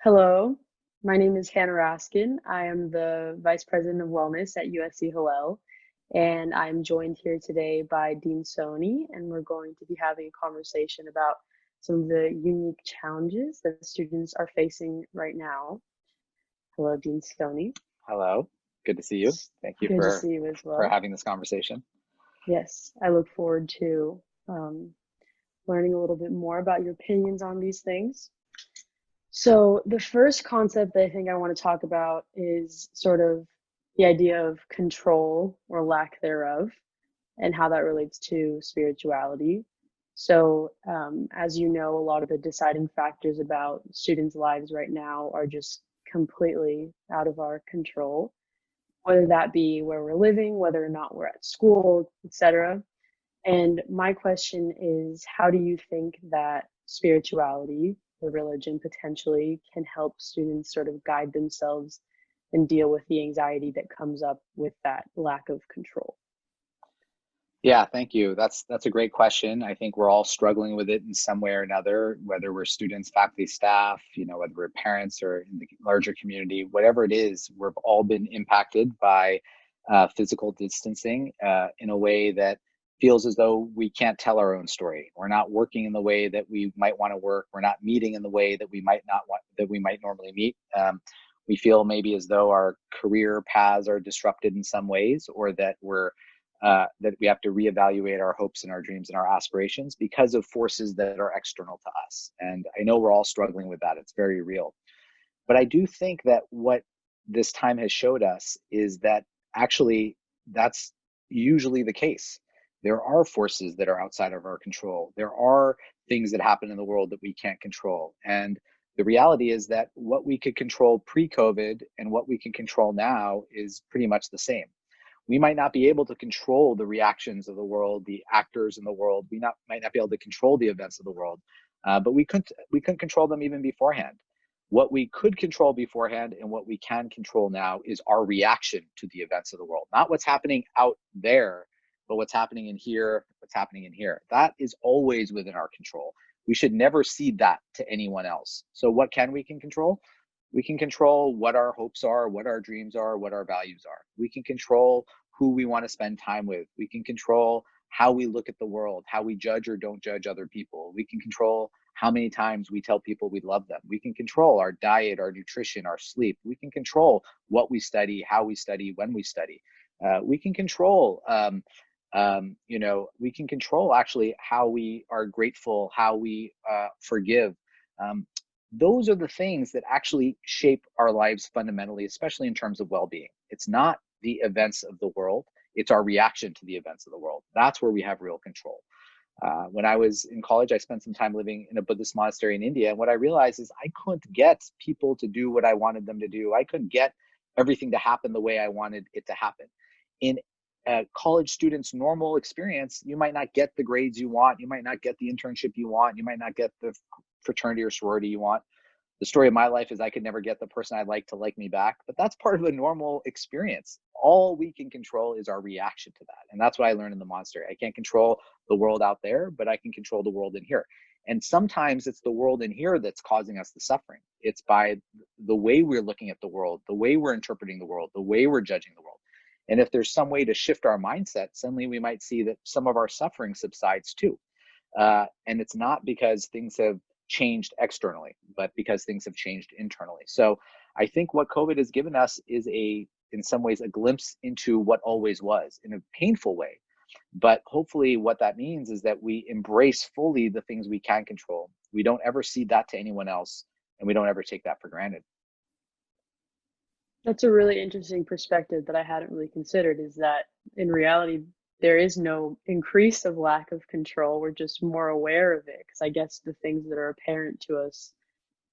Hello, my name is Hanna Raskin. I am the Vice President of Wellness at USC Hillel, and I'm joined here today by Dean Soni, and we're going to be having a conversation about some of the unique challenges that students are facing right now. Hello, Dean Soni. Hello, good to see you. Thank you Good to for see you as for well. having this conversation. Yes, I look forward to um, learning a little bit more about your opinions on these things. So the first concept that I think I want to talk about is sort of the idea of control or lack thereof and how that relates to spirituality. So, as you know, a lot of the deciding factors about students' lives right now are just completely out of our control, whether that be where we're living, whether or not we're at school, etc. And my question is, how do you think that spirituality or religion potentially can help students sort of guide themselves and deal with the anxiety that comes up with that lack of control? Yeah, thank you. That's a great question. I think we're all struggling with it in some way or another, whether we're students, faculty, staff, whether we're parents or in the larger community, whatever it is, we've all been impacted by physical distancing in a way that feels as though we can't tell our own story. We're not working in the way that we might want to work. We're not meeting in the way that we might not want that we might normally meet. We feel maybe as though our career paths are disrupted in some ways, or that we have to reevaluate our hopes and our dreams and our aspirations because of forces that are external to us. And I know we're all struggling with that. It's very real. But I do think that what this time has showed us is that actually that's usually the case. There are forces that are outside of our control. There are things that happen in the world that we can't control. And the reality is that what we could control pre-COVID and what we can control now is pretty much the same. We might not be able to control the reactions of the world, the actors in the world. Might not be able to control the events of the world, but we couldn't control them even beforehand. What we could control beforehand and what we can control now is our reaction to the events of the world, not what's happening out there, but what's happening in here, what's happening in here. That is always within our control. We should never cede that to anyone else. So what can we can control? We can control what our hopes are, what our dreams are, what our values are. We can control who we want to spend time with. We can control how we look at the world, how we judge or don't judge other people. We can control how many times we tell people we love them. We can control our diet, our nutrition, our sleep. We can control what we study, how we study, when we study. We can control, we can control actually how we are grateful, how we forgive. Um, those are the things that actually shape our lives fundamentally, especially in terms of well-being. It's not the events of the world, it's our reaction to the events of the world. That's where we have real control. When I was in college, I spent some time living in a Buddhist monastery in India. And what I realized is I couldn't get people to do what I wanted them to do. I couldn't get everything to happen the way I wanted it to happen. In a college student's normal experience, you might not get the grades you want. You might not get the internship you want. You might not get the fraternity or sorority you want. The story of my life is I could never get the person I'd like to like me back, but that's part of a normal experience. All we can control is our reaction to that. And that's what I learned in the monastery. I can't control the world out there, but I can control the world in here. And sometimes it's the world in here that's causing us the suffering. It's by the way we're looking at the world, the way we're interpreting the world, the way we're judging the world. And if there's some way to shift our mindset, suddenly we might see that some of our suffering subsides too. And it's not because things have changed externally, but because things have changed internally. So I think what COVID has given us is in some ways, a glimpse into what always was in a painful way. But hopefully what that means is that we embrace fully the things we can control. We don't ever cede that to anyone else, and we don't ever take that for granted. That's a really interesting perspective that I hadn't really considered, is that in reality, there is no increase of lack of control. We're just more aware of it because I guess the things that are apparent to us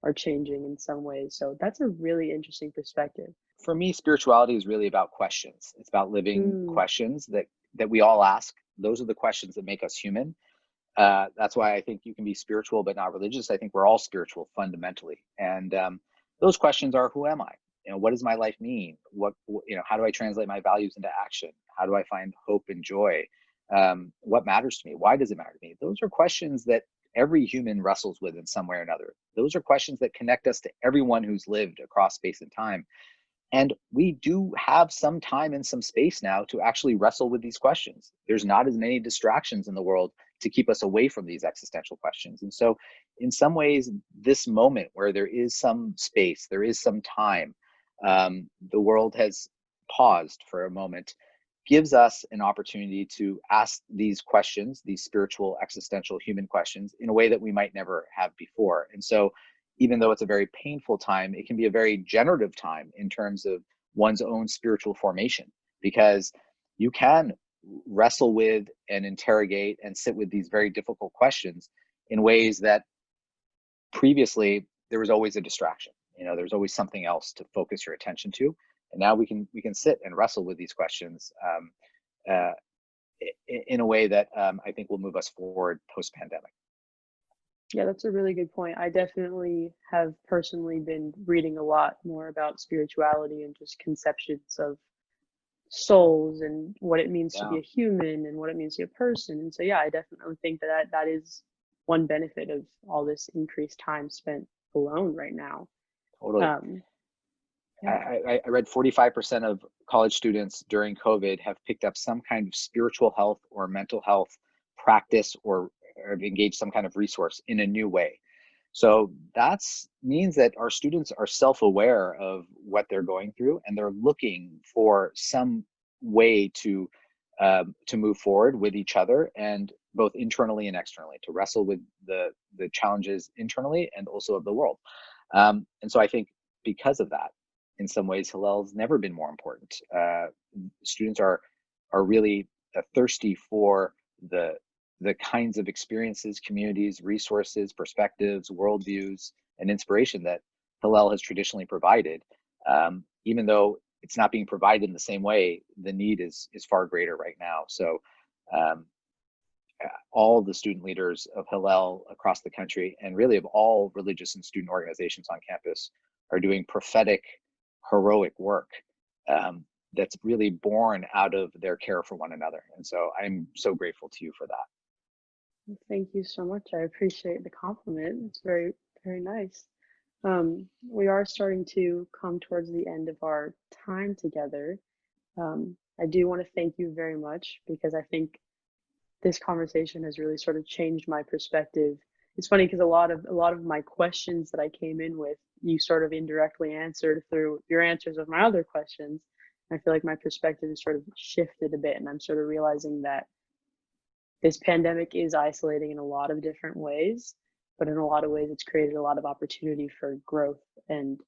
are changing in some ways. So that's a really interesting perspective. For me, spirituality is really about questions. It's about living Mm, questions that we all ask. Those are the questions that make us human. That's why I think you can be spiritual but not religious. I think we're all spiritual fundamentally, and those questions are: Who am I? What does my life mean? How do I translate my values into action? How do I find hope and joy? What matters to me? Why does it matter to me? Those are questions that every human wrestles with in some way or another. Those are questions that connect us to everyone who's lived across space and time. And we do have some time and some space now to actually wrestle with these questions. There's not as many distractions in the world to keep us away from these existential questions. And so, in some ways, this moment where there is some space, there is some time, the world has paused for a moment, gives us an opportunity to ask these questions, these spiritual, existential, human questions, in a way that we might never have before. And so, even though it's a very painful time, it can be a very generative time in terms of one's own spiritual formation, because you can wrestle with and interrogate and sit with these very difficult questions in ways that previously there was always a distraction. There's always something else to focus your attention to, and now we can sit and wrestle with these questions uh, in a way that I think will move us forward post pandemic. Yeah, that's a really good point. I definitely have personally been reading a lot more about spirituality and just conceptions of souls and what it means to Yeah, be a human and what it means to be a person. And so, yeah, I definitely think that is one benefit of all this increased time spent alone right now. totally. Um, yeah, I read 45% of college students during COVID have picked up some kind of spiritual health or mental health practice, or have engaged some kind of resource in a new way. So that means that our students are self-aware of what they're going through, and they're looking for some way to move forward with each other, and both internally and externally, to wrestle with the challenges internally and also of the world. And so I think because of that, in some ways, Hillel's never been more important. Students are really thirsty for the kinds of experiences, communities, resources, perspectives, worldviews, and inspiration that Hillel has traditionally provided. Even though it's not being provided in the same way, the need is far greater right now. So um, all the student leaders of Hillel across the country, and really of all religious and student organizations on campus, are doing prophetic, heroic work that's really born out of their care for one another. And so I'm so grateful to you for that. thank you so much. I appreciate the compliment. It's very, very nice. We are starting to come towards the end of our time together. I do want to thank you very much because I think this conversation has really sort of changed my perspective. It's funny because a lot of my questions that I came in with, you sort of indirectly answered through your answers of my other questions. I feel like my perspective has sort of shifted a bit, and I'm sort of realizing that this pandemic is isolating in a lot of different ways, but in a lot of ways, it's created a lot of opportunity for growth and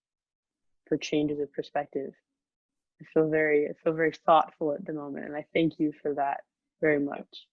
for changes of perspective. I feel very thoughtful at the moment, and I thank you for that very much.